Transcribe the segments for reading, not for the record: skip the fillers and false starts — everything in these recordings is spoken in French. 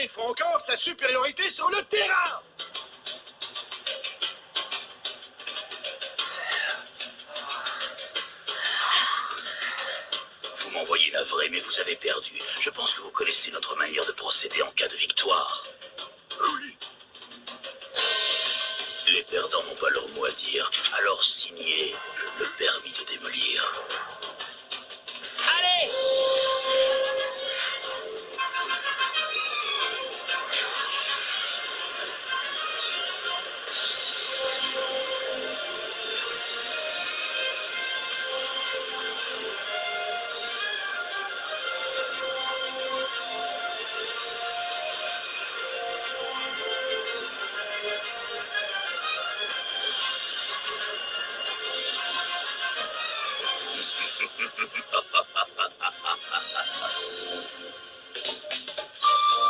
démontrer une fois encore sa supériorité sur le terrain. Vous m'envoyez navré, mais vous avez perdu. Je pense que vous connaissez notre manière de procéder en cas de victoire. Oui. Les perdants n'ont pas leur mot à dire, alors signez le permis de démolir. Allez!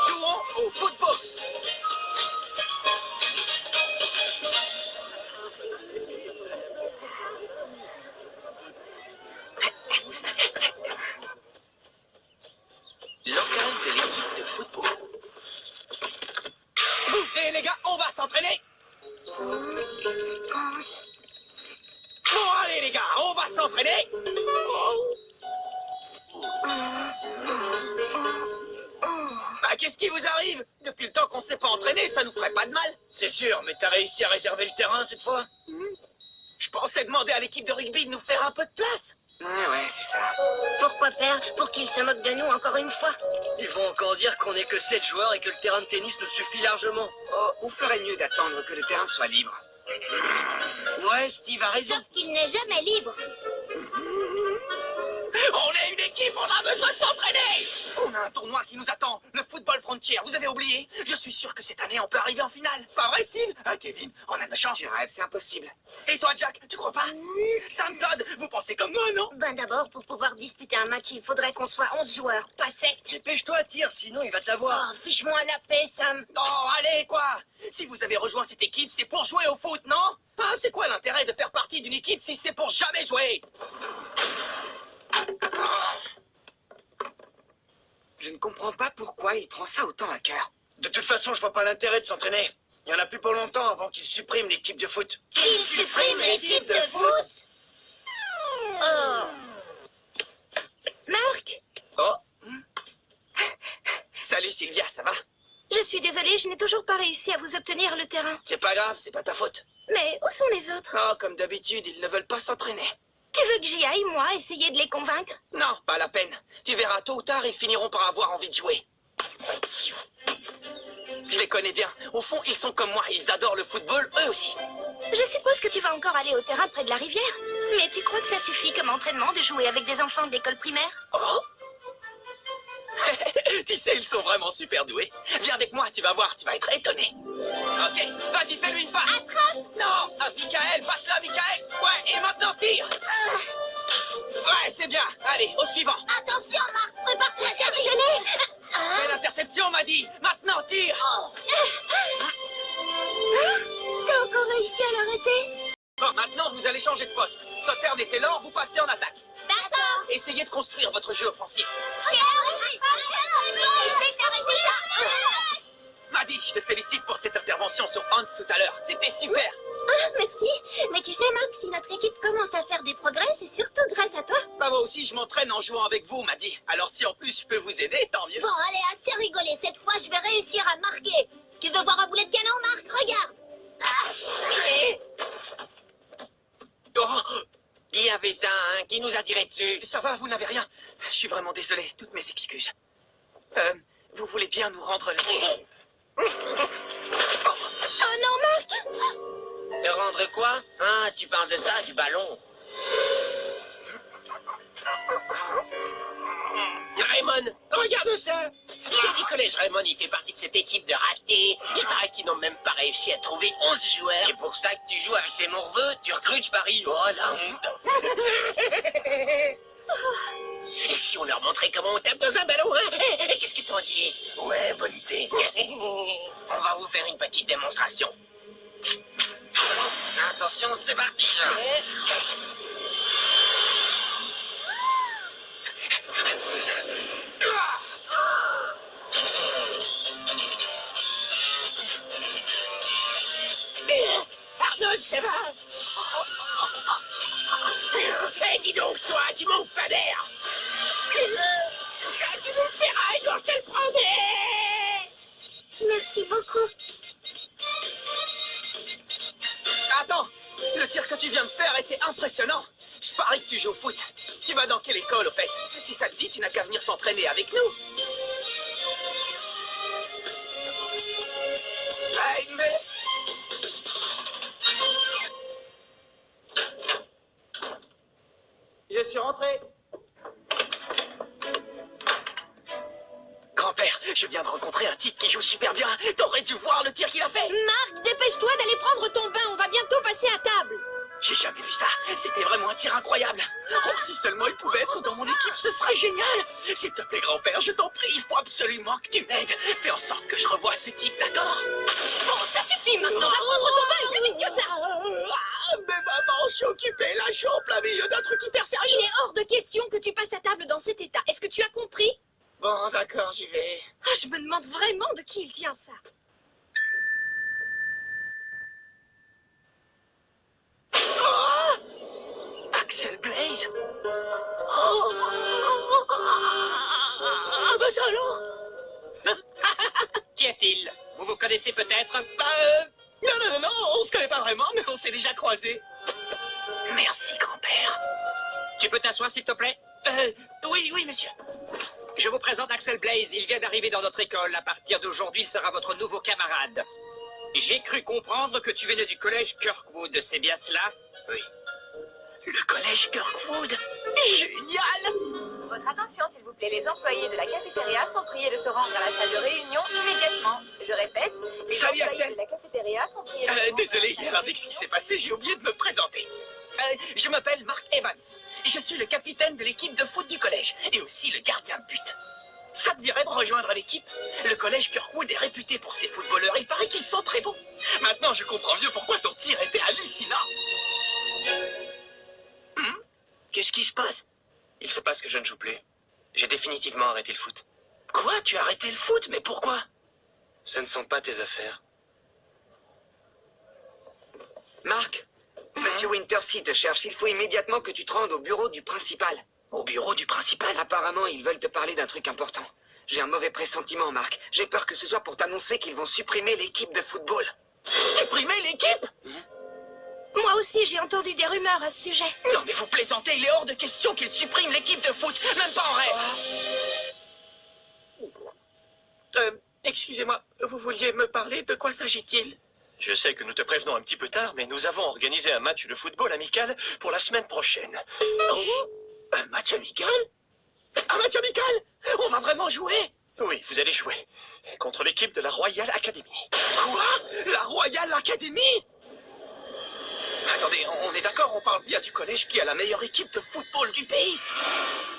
Jouons au football. Local de l'équipe de football. Et les gars, on va s'entraîner. Bon, allez les gars, on va s'entraîner. Bah, qu'est-ce qui vous arrive? Depuis le temps qu'on s'est pas entraîné, ça nous ferait pas de mal. C'est sûr, mais t'as réussi à réserver le terrain cette fois? Je pensais demander à l'équipe de rugby de nous faire un peu de place. Ouais, c'est ça. Pourquoi faire? Pour qu'ils se moquent de nous encore une fois? Ils vont encore dire qu'on n'est que 7 joueurs et que le terrain de tennis nous suffit largement. Oh, on ferait mieux d'attendre que le terrain soit libre. Ouais, Steve a raison. Sauf qu'il n'est jamais libre. On est une équipe, on a besoin de s'entraîner. On a un tournoi qui nous attend, le Football Frontier, vous avez oublié? Je suis sûr que cette année, on peut arriver en finale. Pas vrai, Steve? Ah, Kevin, on a de la chance. Tu rêves, c'est impossible. Et toi, Jack, tu crois pas? Sam Todd, vous pensez comme moi, non? Ben d'abord, pour pouvoir disputer un match, il faudrait qu'on soit 11 joueurs, pas 7. Dépêche-toi, tire, sinon il va t'avoir. Oh, fiche-moi la paix, Sam. Oh, allez, quoi. Si vous avez rejoint cette équipe, c'est pour jouer au foot, non? Ah, c'est quoi l'intérêt de faire partie d'une équipe si c'est pour jamais jouer? Je ne comprends pas pourquoi il prend ça autant à cœur. De toute façon, je vois pas l'intérêt de s'entraîner. Il y en a plus pour longtemps avant qu'ils suppriment l'équipe de foot. Il supprime l'équipe de foot? Oh. Marc? Oh. Salut Sylvia, ça va? Je suis désolée, je n'ai toujours pas réussi à vous obtenir le terrain. C'est pas grave, c'est pas ta faute. Mais où sont les autres? Oh, comme d'habitude, ils ne veulent pas s'entraîner. Tu veux que j'y aille, moi, essayer de les convaincre? Non, pas la peine. Tu verras, tôt ou tard, ils finiront par avoir envie de jouer. Je les connais bien. Au fond, ils sont comme moi, ils adorent le football, eux aussi. Je suppose que tu vas encore aller au terrain près de la rivière. Mais tu crois que ça suffit comme entraînement de jouer avec des enfants de l'école primaire? Oh. Tu sais, ils sont vraiment super doués. Viens avec moi, tu vas voir, tu vas être étonné. Ok, vas-y, fais-lui une passe. Attrape! Non, Michael, passe-la, Michael. Ouais, et maintenant tire. Ouais, c'est bien. Allez, au suivant. Attention, Marc, prépare-toi à chercher. Fais l'interception, m'a dit. Maintenant, tire. T'as encore réussi à l'arrêter? Bon, maintenant, vous allez changer de poste. Sauter était lent, vous passez en attaque. D'accord. Essayez de construire votre jeu offensif. Essaye d'arrêter ça. Maddy, je te félicite pour cette intervention sur Hans tout à l'heure. C'était super. Ah, merci. Mais tu sais, Marc, si notre équipe commence à faire des progrès, c'est surtout grâce à toi. Bah, moi aussi, je m'entraîne en jouant avec vous, Maddy. Alors, si en plus je peux vous aider, tant mieux. Bon, allez, assez rigolé. Cette fois, je vais réussir à marquer. Tu veux voir un boulet de canon, Marc? Regarde. Oh, Qui a fait ça, hein? Qui nous a tiré dessus? ça va, vous n'avez rien. Je suis vraiment désolé. Toutes mes excuses. Vous voulez bien nous rendre le... Oh non, Marc! Te rendre quoi? Ah, tu parles de ça, du ballon. Raymond, regarde ça! Il est du collège Raymond, il fait partie de cette équipe de ratés. Il paraît qu'ils n'ont même pas réussi à trouver 11 joueurs. C'est pour ça que tu joues avec ces morveux? Tu recrutes, je parie? Oh, la honte! Et si on leur montrait comment on tape dans un ballon, hein? Qu'est-ce que t'en dis? Ouais, bonne idée. On va vous faire une petite démonstration. Attention, c'est parti! Eh, dis donc, toi, tu manques pas d'air. Ça, tu nous le paieras, genre, je te le promets. Merci beaucoup. Attends, le tir que tu viens de faire était impressionnant. Je parie que tu joues au foot. Tu vas dans quelle école, au fait? Si ça te dit, tu n'as qu'à venir t'entraîner avec nous. Hey, mais... Je suis rentré. Grand-père, je viens de rencontrer un type qui joue super bien. T'aurais dû voir le tir qu'il a fait. Marc, dépêche-toi d'aller prendre ton bain. On va bientôt passer à table. J'ai jamais vu ça. C'était vraiment un tir incroyable. Oh, si seulement il pouvait être dans mon équipe, ce serait génial. S'il te plaît, grand-père, je t'en prie, il faut absolument que tu m'aides. Fais en sorte que je revoie ce type, d'accord? Bon, ça suffit maintenant. Va prendre ton bain et plus vite que ça. Mais maman, je suis occupé. Là, je suis en plein milieu d'un truc hyper sérieux. Il est hors de question que tu passes à table dans cet état. Est-ce que tu as compris? Bon, d'accord, j'y vais. Ah, je me demande vraiment de qui il tient ça. Axel Blaze. Oh. Ah bah ça alors. Qu'y a-t-il? Vous vous connaissez peut-être? Non, on se connaît pas vraiment, mais on s'est déjà croisés. Merci, grand-père. Tu peux t'asseoir, s'il te plaît? Oui, monsieur. Je vous présente Axel Blaze. Il vient d'arriver dans notre école. À partir d'aujourd'hui, il sera votre nouveau camarade. J'ai cru comprendre que tu venais du collège Kirkwood. C'est bien cela? Oui. Le collège Kirkwood. Génial! Votre attention, s'il vous plaît. Les employés de la cafétéria sont priés de se rendre à la salle de réunion immédiatement. Je répète, les Salut, employés Axel. de la cafétéria sont priés de se rendre Désolé, à la salle hier, de avec ce qui s'est passé, j'ai oublié de me présenter. Je m'appelle Mark Evans. Je suis le capitaine de l'équipe de foot du collège et aussi le gardien de but. Ça te dirait de rejoindre l'équipe? Le collège Kirkwood est réputé pour ses footballeurs. Il paraît qu'ils sont très bons. Maintenant, je comprends mieux pourquoi ton tir était hallucinant. Qu'est-ce qui se passe? Il se passe que je ne joue plus. J'ai définitivement arrêté le foot. Quoi? Tu as arrêté le foot? Mais pourquoi? Ce ne sont pas tes affaires. Marc, Monsieur Wintersea te cherche. Il faut immédiatement que tu te rendes au bureau du principal. Au bureau du principal? Apparemment, ils veulent te parler d'un truc important. J'ai un mauvais pressentiment, Marc. J'ai peur que ce soit pour t'annoncer qu'ils vont supprimer l'équipe de football. Supprimer l'équipe? Moi aussi, j'ai entendu des rumeurs à ce sujet. Non, mais vous plaisantez. Il est hors de question qu'ils suppriment l'équipe de foot. Même pas en rêve. Excusez-moi, vous vouliez me parler? De quoi s'agit-il? Je sais que nous te prévenons un petit peu tard, mais nous avons organisé un match de football amical pour la semaine prochaine. Oh, un match amical? Un match amical? On va vraiment jouer? Oui, vous allez jouer contre l'équipe de la Royal Academy. Quoi? La Royal Academy? Attendez, on est d'accord, on parle bien du collège qui a la meilleure équipe de football du pays?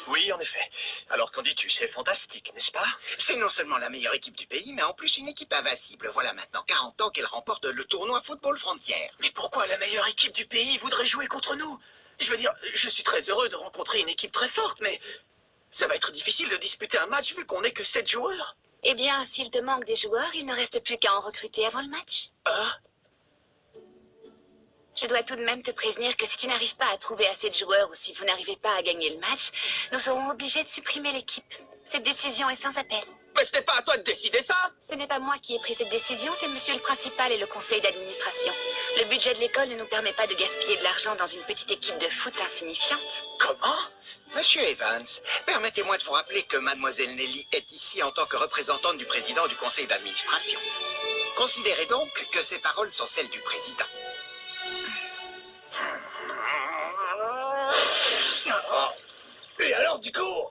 Oui, en effet. Alors qu'en dis-tu, c'est fantastique, n'est-ce pas? C'est non seulement la meilleure équipe du pays, mais en plus une équipe invincible. Voilà maintenant 40 ans qu'elle remporte le tournoi Football Frontière. Mais pourquoi la meilleure équipe du pays voudrait jouer contre nous? Je veux dire, je suis très heureux de rencontrer une équipe très forte, mais ça va être difficile de disputer un match vu qu'on n'est que 7 joueurs. Eh bien, s'il te manque des joueurs, il ne reste plus qu'à en recruter avant le match. Ah? Je dois tout de même te prévenir que si tu n'arrives pas à trouver assez de joueurs ou si vous n'arrivez pas à gagner le match, nous serons obligés de supprimer l'équipe. Cette décision est sans appel. Mais ce n'est pas à toi de décider ça! Ce n'est pas moi qui ai pris cette décision, c'est monsieur le principal et le conseil d'administration. Le budget de l'école ne nous permet pas de gaspiller de l'argent dans une petite équipe de foot insignifiante. Comment? Monsieur Evans, permettez-moi de vous rappeler que mademoiselle Nelly est ici en tant que représentante du président du conseil d'administration. Considérez donc que ces paroles sont celles du président. Et alors, du coup?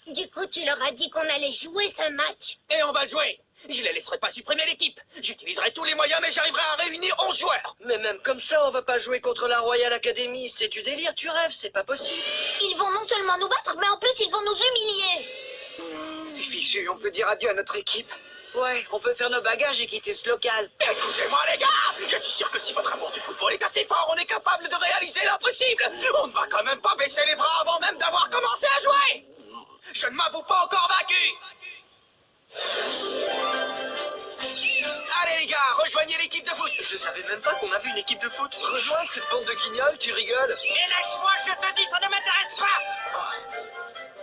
Du coup, tu leur as dit qu'on allait jouer ce match. Et on va le jouer! Je ne laisserai pas supprimer l'équipe! J'utiliserai tous les moyens, mais j'arriverai à réunir 11 joueurs! Mais même comme ça, on va pas jouer contre la Royal Academy. C'est du délire, tu rêves, c'est pas possible. Ils vont non seulement nous battre, mais en plus ils vont nous humilier. C'est fichu, on peut dire adieu à notre équipe. Ouais, on peut faire nos bagages et quitter ce local. Écoutez-moi, les gars! Je suis sûr que si votre amour du football est assez fort, on est capable de réaliser l'impossible! On ne va quand même pas baisser les bras avant même d'avoir commencé à jouer! Je ne m'avoue pas encore vaincu! Allez, les gars, rejoignez l'équipe de foot. Je savais même pas qu'on avait une équipe de foot. Rejoindre cette bande de guignols, tu rigoles? Et lâche-moi, je te dis, ça ne m'intéresse pas.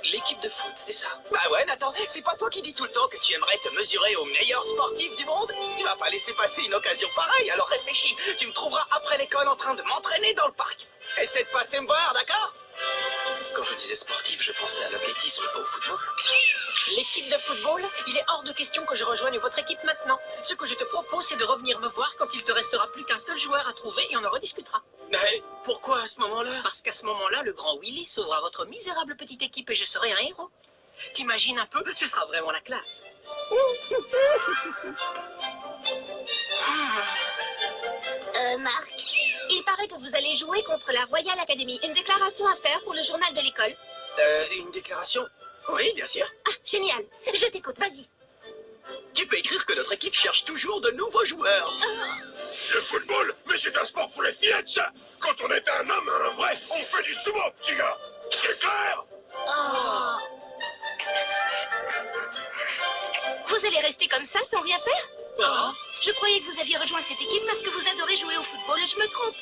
L'équipe de foot, c'est ça. Bah ouais, Nathan, c'est pas toi qui dis tout le temps que tu aimerais te mesurer aux meilleurs sportifs du monde? Tu vas pas laisser passer une occasion pareille, alors réfléchis. Tu me trouveras après l'école en train de m'entraîner dans le parc. Essaie de passer me voir, d'accord? Quand je disais sportif, je pensais à l'athlétisme, pas au football. L'équipe de football, il est hors de question que je rejoigne votre équipe maintenant. Ce que je te propose, c'est de revenir me voir quand il te restera plus qu'un seul joueur à trouver et on en rediscutera. Mais pourquoi à ce moment-là? Parce qu'à ce moment-là, le grand Willy sauvera votre misérable petite équipe et je serai un héros. T'imagines un peu, ce sera vraiment la classe. Marc, il paraît que vous allez jouer contre la Royal Academy. Une déclaration à faire pour le journal de l'école. Une déclaration? Oui, bien sûr. Ah, génial. Je t'écoute, vas-y. Tu peux écrire que notre équipe cherche toujours de nouveaux joueurs. Le football, mais c'est un sport pour les fillettes, ça. Quand on est un homme, un vrai, on fait du sumo, petit gars. C'est clair? Oh. Vous allez rester comme ça sans rien faire? Oh. Je croyais que vous aviez rejoint cette équipe parce que vous adorez jouer au football. Je me trompe.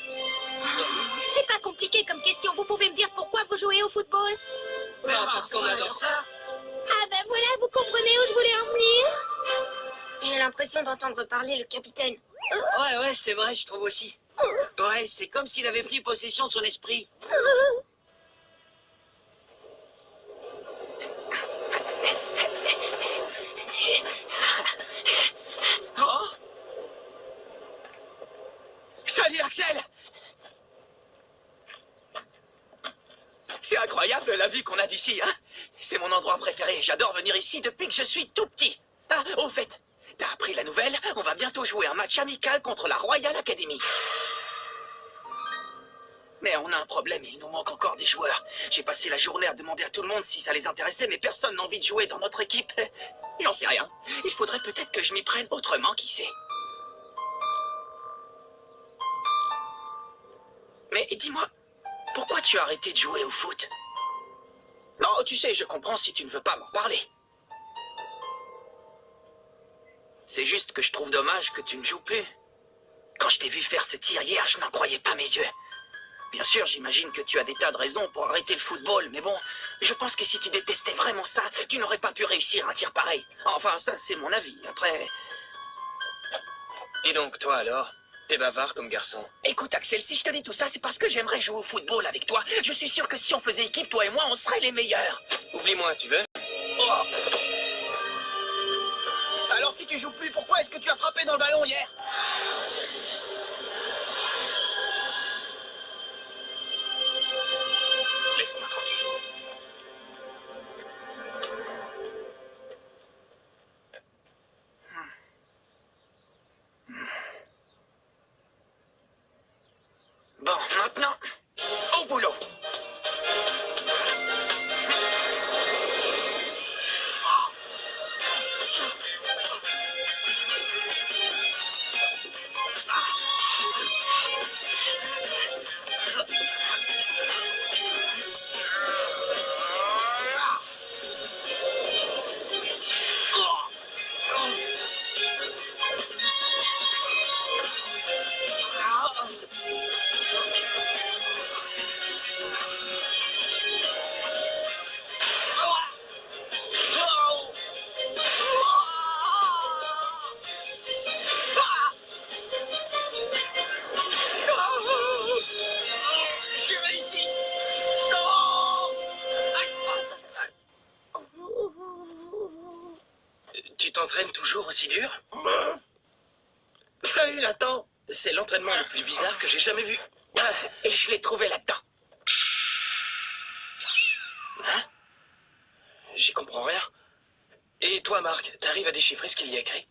C'est pas compliqué comme question. Vous pouvez me dire pourquoi vous jouez au football? Parce qu'on adore ça. Ah ben voilà, vous comprenez où je voulais en venir? J'ai l'impression d'entendre parler le capitaine. Ouais, c'est vrai, je trouve aussi. Ouais, c'est comme s'il avait pris possession de son esprit. Oh. Salut Axel. C'est incroyable la vue qu'on a d'ici, hein? C'est mon endroit préféré, j'adore venir ici depuis que je suis tout petit. Ah, au fait, t'as appris la nouvelle? On va bientôt jouer un match amical contre la Royal Academy. Mais on a un problème, il nous manque encore des joueurs. J'ai passé la journée à demander à tout le monde si ça les intéressait, mais personne n'a envie de jouer dans notre équipe. J'en sais rien. Il faudrait peut-être que je m'y prenne autrement, qui sait. Mais dis-moi, pourquoi tu as arrêté de jouer au foot? Non, tu sais, je comprends si tu ne veux pas m'en parler. C'est juste que je trouve dommage que tu ne joues plus. Quand je t'ai vu faire ce tir hier, je n'en croyais pas mes yeux. Bien sûr, j'imagine que tu as des tas de raisons pour arrêter le football, mais bon, je pense que si tu détestais vraiment ça, tu n'aurais pas pu réussir un tir pareil. Enfin, ça, c'est mon avis. Après... Dis donc, toi alors, t'es bavard comme garçon. Écoute, Axel, si je te dis tout ça, c'est parce que j'aimerais jouer au football avec toi. Je suis sûr que si on faisait équipe, toi et moi, on serait les meilleurs. Oublie-moi, tu veux? Oh. Alors, si tu joues plus, pourquoi est-ce que tu as frappé dans le ballon hier? Laisse-moi tranquille. Bon, maintenant, au boulot. J'ai réussi. Non. Aïe, oh, ça fait mal. Tu t'entraînes toujours aussi dur? Salut, Nathan. C'est l'entraînement le plus bizarre que j'ai jamais vu. Ah, et je l'ai trouvé là-dedans. Hein? J'y comprends rien. Et toi, Marc, t'arrives à déchiffrer ce qu'il y a écrit?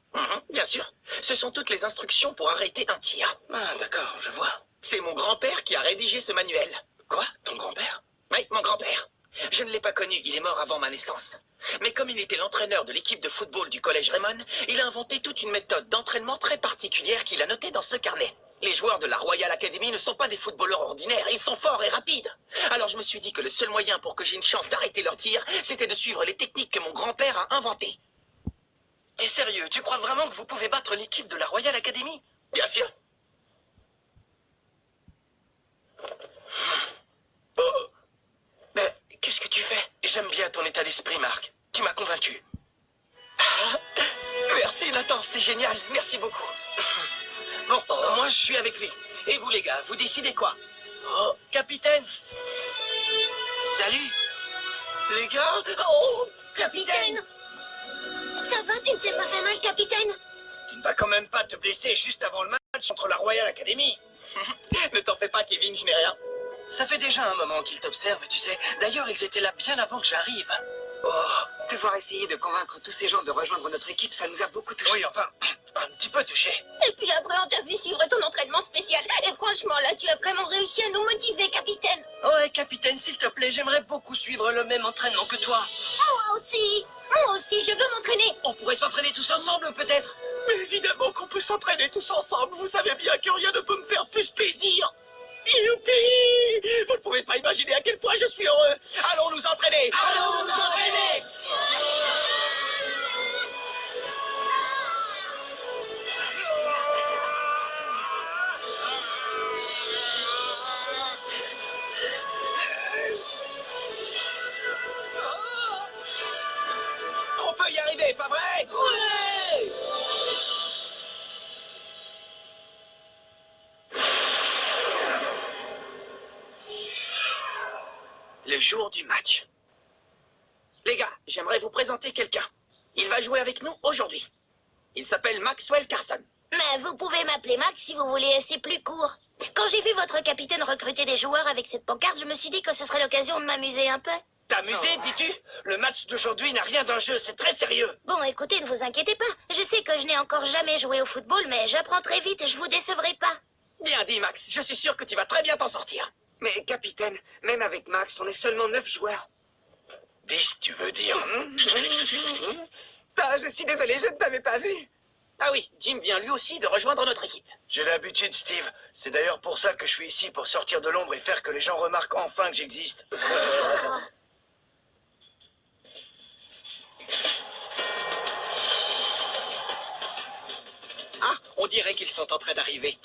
Bien sûr. Ce sont toutes les instructions pour arrêter un tir. Ah, d'accord, je vois. C'est mon grand-père qui a rédigé ce manuel. Quoi? Ton grand-père? Oui, mon grand-père. Je ne l'ai pas connu, il est mort avant ma naissance. Mais comme il était l'entraîneur de l'équipe de football du collège Raymond, il a inventé toute une méthode d'entraînement très particulière qu'il a notée dans ce carnet. Les joueurs de la Royal Academy ne sont pas des footballeurs ordinaires, ils sont forts et rapides. Alors je me suis dit que le seul moyen pour que j'ai une chance d'arrêter leur tir, c'était de suivre les techniques que mon grand-père a inventées. T'es sérieux? Tu crois vraiment que vous pouvez battre l'équipe de la Royal Academy? Bien sûr. Oh. Mais qu'est-ce que tu fais? J'aime bien ton état d'esprit, Marc. Tu m'as convaincu. Ah, merci, Nathan. C'est génial. Merci beaucoup. Bon, moi je suis avec lui. Et vous les gars, vous décidez quoi? Oh, capitaine. Salut. Les gars. Oh, Capitaine! Ça va, tu ne t'es pas fait mal, capitaine? Tu ne vas quand même pas te blesser juste avant le match contre la Royal Academy. Ne t'en fais pas, Kevin, je n'ai rien. Ça fait déjà un moment qu'ils t'observent, tu sais. D'ailleurs, ils étaient là bien avant que j'arrive. Oh, devoir essayer de convaincre tous ces gens de rejoindre notre équipe, ça nous a beaucoup touchés. Oui, enfin, un petit peu touché. Et puis après, on t'a vu suivre ton entraînement spécial. Et franchement, là, tu as vraiment réussi à nous motiver, capitaine. Ouais, capitaine, s'il te plaît, j'aimerais beaucoup suivre le même entraînement que toi. Moi aussi, je veux m'entraîner. On pourrait s'entraîner tous ensemble, peut-être? Mais évidemment qu'on peut s'entraîner tous ensemble. Vous savez bien que rien ne peut me faire plus plaisir. Youpi! Vous ne pouvez pas imaginer à quel point je suis heureux. Allons nous entraîner. Allons nous entraîner. On peut y arriver, pas vrai? Ouais! Le jour du match. Les gars, j'aimerais vous présenter quelqu'un. Il va jouer avec nous aujourd'hui. Il s'appelle Maxwell Carson. Mais vous pouvez m'appeler Max si vous voulez, c'est plus court. Quand j'ai vu votre capitaine recruter des joueurs avec cette pancarte, je me suis dit que ce serait l'occasion de m'amuser un peu. T'amuser, dis-tu? Le match d'aujourd'hui n'a rien d'un jeu, c'est très sérieux. Bon, écoutez, ne vous inquiétez pas. Je sais que je n'ai encore jamais joué au football, mais j'apprends très vite et je vous décevrai pas. Bien dit, Max. Je suis sûr que tu vas très bien t'en sortir. Mais capitaine, même avec Max, on est seulement 9 joueurs. 10, tu veux dire? Ah, je suis désolé, je ne t'avais pas vu. Ah oui, Jim vient lui aussi de rejoindre notre équipe. J'ai l'habitude, Steve. C'est d'ailleurs pour ça que je suis ici, pour sortir de l'ombre et faire que les gens remarquent enfin que j'existe. Ah, on dirait qu'ils sont en train d'arriver.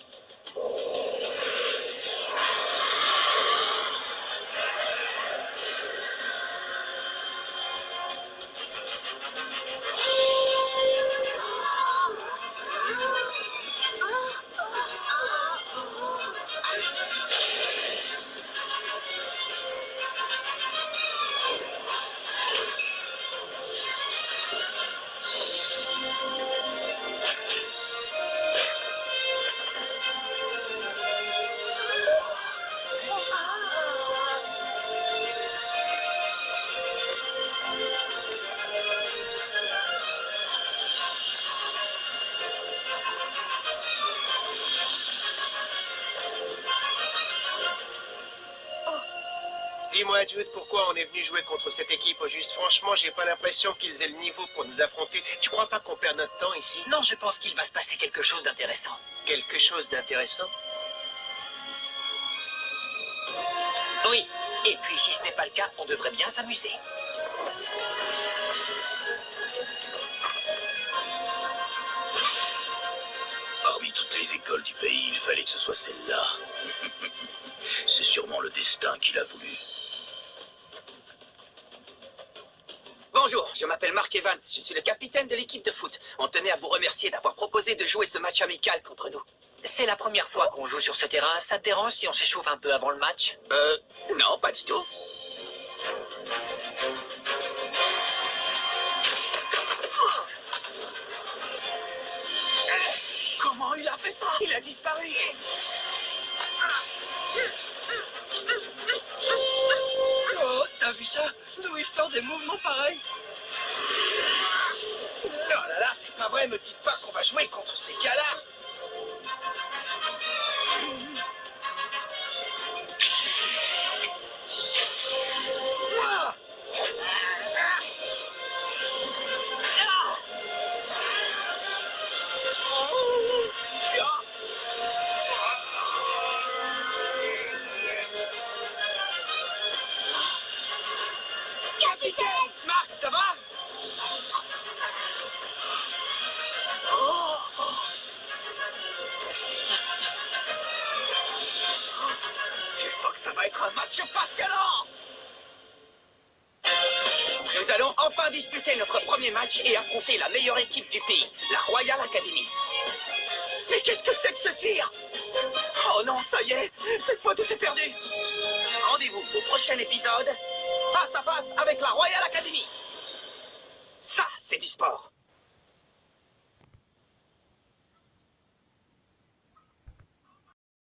Dis-moi, Jude, pourquoi on est venu jouer contre cette équipe au juste? Franchement, j'ai pas l'impression qu'ils aient le niveau pour nous affronter. Tu crois pas qu'on perd notre temps ici? Non, je pense qu'il va se passer quelque chose d'intéressant. Quelque chose d'intéressant? Oui, et puis si ce n'est pas le cas, on devrait bien s'amuser. Parmi toutes les écoles du pays, il fallait que ce soit celle-là. C'est sûrement le destin qu'il a voulu. Bonjour, je m'appelle Mark Evans, je suis le capitaine de l'équipe de foot. On tenait à vous remercier d'avoir proposé de jouer ce match amical contre nous. C'est la première fois qu'on joue sur ce terrain. Ça te dérange si on s'échauffe un peu avant le match? Non, pas du tout. Comment il a fait ça? Il a disparu. Oh, t'as vu ça? D'où il sort des mouvements pareils? Oh là là, c'est pas vrai, me dites pas qu'on va jouer contre ces gars-là. Ouah! Capitaine! Marc, ça va? Un match passionnant! Nous allons enfin disputer notre premier match et affronter la meilleure équipe du pays, la Royal Academy. Mais qu'est-ce que c'est que ce tir? Oh non, ça y est, cette fois tout est perdu. Rendez-vous au prochain épisode, face à face avec la Royal Academy. Ça, c'est du sport.